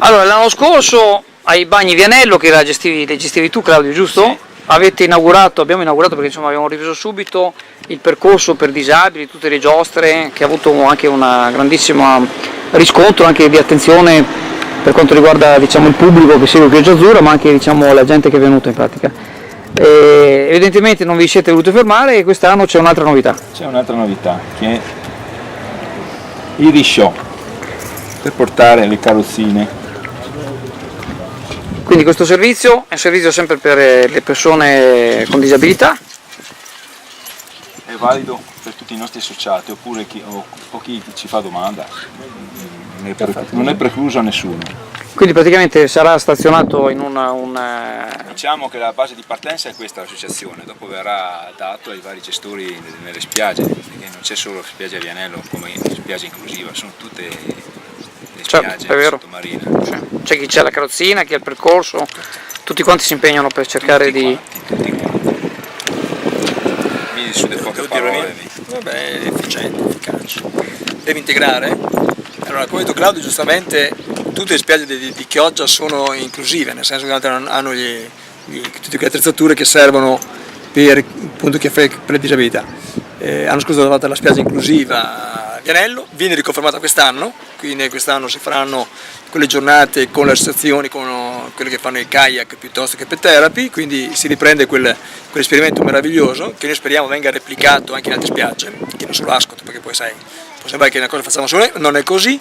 Allora, l'anno scorso ai bagni Vianello, che li gestivi tu, Claudio, giusto? Sì. Abbiamo inaugurato perché insomma abbiamo ripreso subito il percorso per disabili, tutte le giostre, che ha avuto anche un grandissimo riscontro anche di attenzione per quanto riguarda, diciamo, il pubblico che segue Pioggia Azzurra, ma anche, diciamo, la gente che è venuta in pratica. Evidentemente non vi siete voluti fermare e quest'anno c'è un'altra novità. C'è un'altra novità, che è il risciò per portare le carrozzine. Quindi questo servizio è un servizio sempre per le persone con disabilità. È valido per tutti i nostri associati oppure chi ci fa domanda, non è precluso a nessuno. Quindi praticamente sarà stazionato in Diciamo che la base di partenza è questa l'associazione, dopo verrà dato ai vari gestori nelle spiagge, perché non c'è solo spiaggia Vianello come spiaggia inclusiva, sono tutte le spiagge sottomarine. C'è chi c'è la carrozzina, chi ha il percorso, tutti quanti si impegnano per cercare tutti quanti. Su delle poche parole. Vabbè, è efficiente, efficace. Deve integrare. Allora, come ha detto Claudio, giustamente tutte le spiagge di Chioggia sono inclusive, nel senso che hanno tutte quelle attrezzature che servono per, appunto, per le disabilità. L'anno scorso è stata la spiaggia inclusiva a Vianello, viene riconfermata quest'anno, quindi quest'anno si faranno quelle giornate con le associazioni, con quelle che fanno il kayak piuttosto che pet therapy, quindi si riprende quell'esperimento meraviglioso che noi speriamo venga replicato anche in altre spiagge, che non solo Ascot, perché poi sai, può sembrare che una cosa facciamo solo noi, non è così.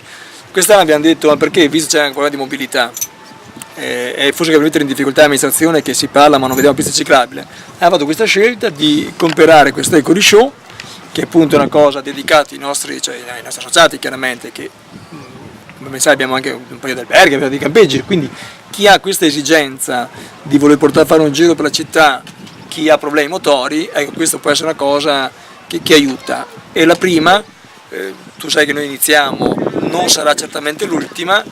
Quest'anno abbiamo detto, ma perché, visto che c'è un problema di mobilità, e forse che è venuto in difficoltà l'amministrazione che si parla ma non vediamo pista ciclabile, ha fatto questa scelta di comprare questo eco risciò, che appunto è una cosa dedicata ai nostri associati chiaramente, che come sai abbiamo anche un paio di alberghi, abbiamo dei campeggi, quindi chi ha questa esigenza di voler portare a fare un giro per la città, chi ha problemi motori, ecco, questo può essere una cosa che aiuta. E la prima, tu sai che noi iniziamo, non sarà certamente l'ultima,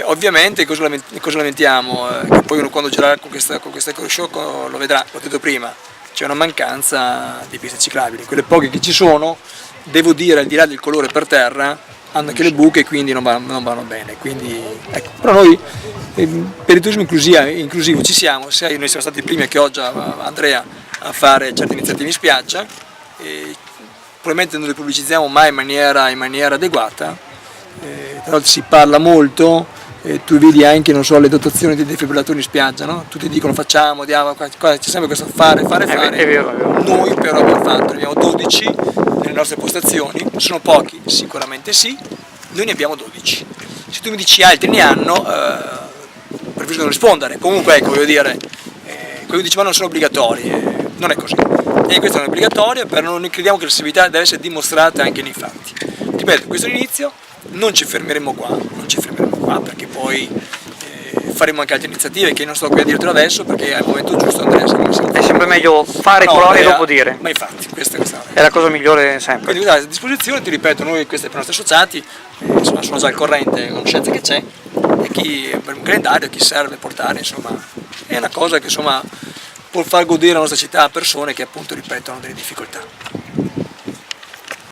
ovviamente cosa lamentiamo? Che poi uno quando girerà con questa eco-show lo vedrà, l'ho detto prima, c'è una mancanza di piste ciclabili, quelle poche che ci sono, devo dire, al di là del colore per terra, hanno anche le buche e quindi non vanno bene. Quindi, ecco. Però noi per il turismo inclusivo ci siamo, noi siamo stati i primi a Chioggia, Andrea, a fare certe iniziative in spiaggia, e probabilmente non le pubblicizziamo mai in maniera adeguata, tra l'altro si parla molto. Tu vedi anche, non so, le dotazioni dei defibrillatori in spiaggia, no? Tutti dicono facciamo, diamo, qua c'è sempre questo fare. È vero. Noi però abbiamo 12 nelle nostre postazioni, sono pochi, sicuramente sì, noi ne abbiamo 12. Se tu mi dici altri ne hanno, preferisco non rispondere. Comunque ecco, voglio dire, quello che dicevano non sono obbligatori, non è così. E questo non è obbligatorio, però noi crediamo che la sensibilità deve essere dimostrata anche nei fatti. Ripeto, questo è l'inizio, non ci fermeremo qua perché poi faremo anche altre iniziative che non sto qui a dirtelo adesso perché al momento giusto Andrea è sempre meglio fare provare e dopo dire. Ma infatti questa è la cosa migliore sempre. Quindi a disposizione, ti ripeto, noi queste per i nostri associati insomma, sono già al corrente, conoscenza che c'è, e chi per un calendario, chi serve portare, insomma è una cosa che insomma può far godere la nostra città a persone che appunto, ripeto, hanno delle difficoltà.